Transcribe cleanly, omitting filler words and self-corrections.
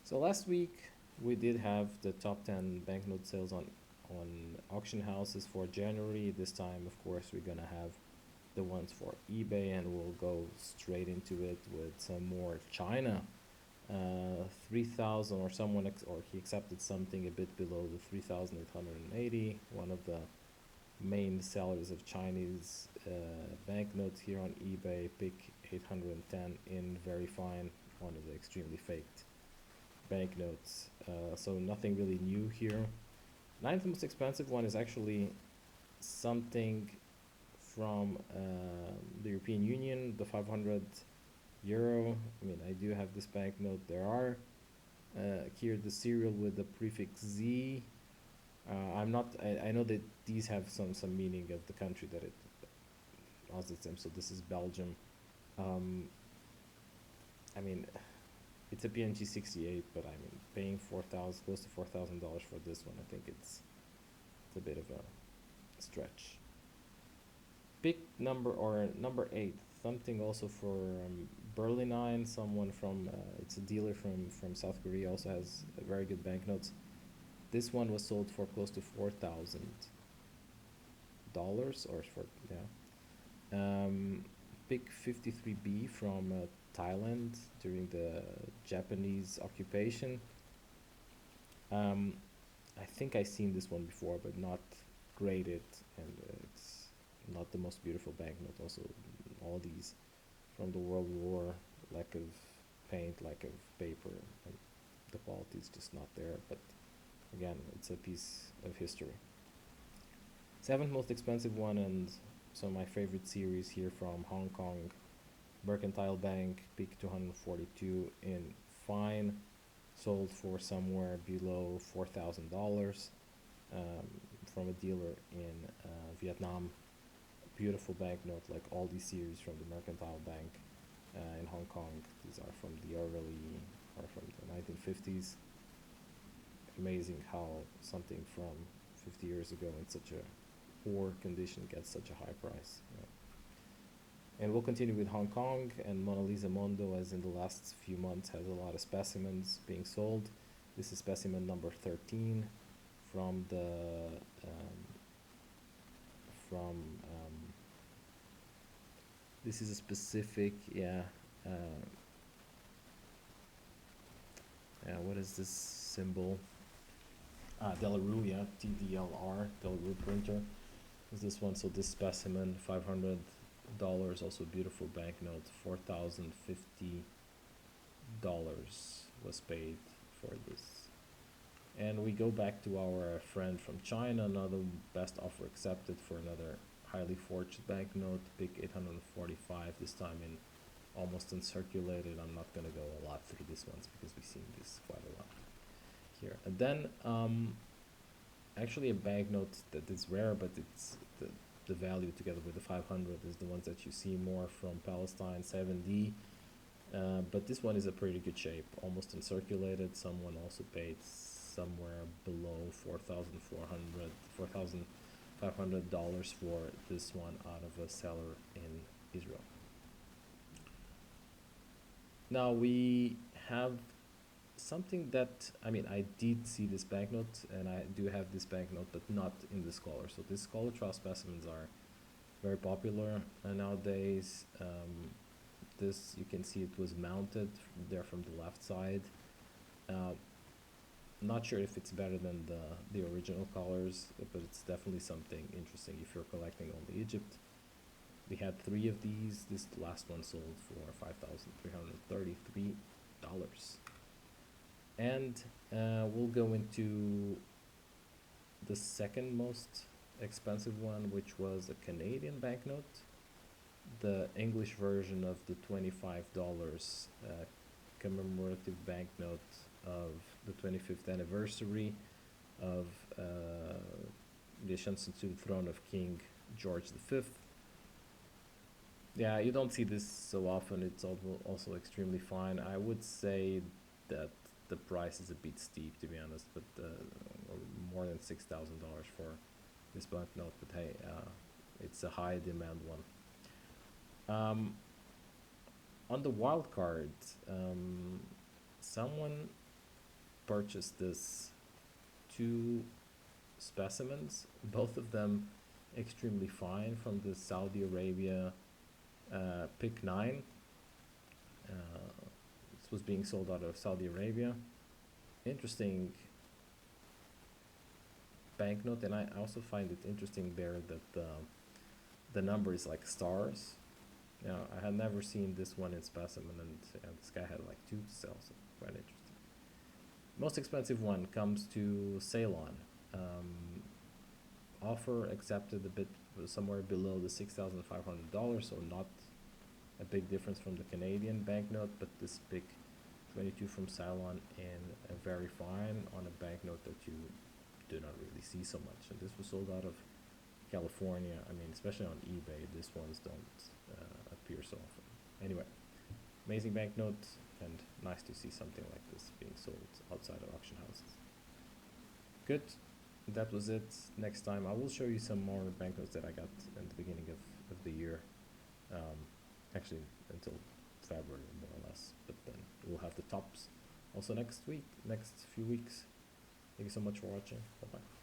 So last week we did have the top 10 banknote sales on auction houses for January. This time, of course, we're gonna have the ones for eBay, and we'll go straight into it with some more China. 3,000, or or he accepted something a bit below the 3,880. One of the main sellers of Chinese banknotes here on eBay, pick 810 in very fine, one of the extremely faked banknotes. So nothing really new here. Ninth most expensive one is actually something from the European Union, the 500 euro. I mean, I do have this banknote. There are here the serial with the prefix Z. I'm not. I know that these have some meaning of the country that it posits them. So this is Belgium. Um, I mean, it's a PNG 68, but I mean, paying 4,000, close to $4,000 for this one, I think it's a bit of a stretch. Pick number or number eight, something also for Berlinine. Someone from it's a dealer from South Korea, also has very good banknotes. This one was sold for close to $4,000, or for yeah. Pick 53B from Thailand during the Japanese occupation. Um, I think I've seen this one before, but not graded, and it's not the most beautiful banknote. Also, all these from the World War, lack of paint, lack of paper, and the quality is just not there. But again, it's a piece of history. Seventh most expensive one, and some of my favorite series here from Hong Kong, Mercantile Bank, Peak 242 in fine, sold for somewhere below $4,000 from a dealer in Vietnam. Beautiful banknote, like all these series from the Mercantile Bank in Hong Kong. These are from the early, or from the 1950s. Amazing how something from 50 years ago in such a poor condition gets such a high price. Yeah. And we'll continue with Hong Kong, and Mona Lisa Mondo, as in the last few months, has a lot of specimens being sold. This is specimen number 13 from the um, from this is a specific, yeah, uh, yeah, what is this symbol? Delarue, yeah, TDLR, Delarue printer is this one. So this specimen, $500, also beautiful banknote. $4,050 was paid for this. And we go back to our friend from China, another best offer accepted for another highly forged banknote, big 845, this time in almost uncirculated. I'm not gonna go a lot through these ones because we've seen this quite a lot here. And then actually a banknote that is rare, but it's the value together with the 500 is the ones that you see more from Palestine, 7D. But this one is a pretty good shape, almost uncirculated. Someone also paid somewhere below $4,500 for this one out of a seller in Israel. Now we have something that, I mean, I did see this banknote, and I do have this banknote, but not in the scholar. So these scholar trial specimens are very popular nowadays. This, you can see it was mounted there from the left side. Uh, not sure if it's better than the original colors, but it's definitely something interesting if you're collecting only Egypt. We had three of these. This last one sold for $5,333. And we'll go into the second most expensive one, which was a Canadian banknote, the English version of the $25 commemorative banknote of the 25th anniversary of the ascension to the throne of King George V. Yeah, you don't see this so often. It's also extremely fine. I would say that the price is a bit steep, to be honest, but more than $6,000 for this banknote. But hey, it's a high demand one. On the wild card, someone purchased this two specimens, both of them extremely fine, from the Saudi Arabia PIC 9. This was being sold out of Saudi Arabia. Interesting banknote, and I also find it interesting there that the number is like stars. I had never seen this one in specimen, and this guy had like two to sell, so quite interesting. Most expensive one comes to Ceylon. Offer accepted a bit somewhere below the $6,500, so not a big difference from the Canadian banknote, but this big 22 from Ceylon, and a very fine on a banknote that you do not really see so much. And this was sold out of California. I mean, especially on eBay, these ones don't appear so often. Anyway, amazing banknote, and nice to see something like this being sold outside of auction houses. Good. That was it. Next time I will show you some more banknotes that I got in the beginning of the year. Actually, until February, more or less. But then we'll have the tops also next week, next few weeks. Thank you so much for watching. Bye bye.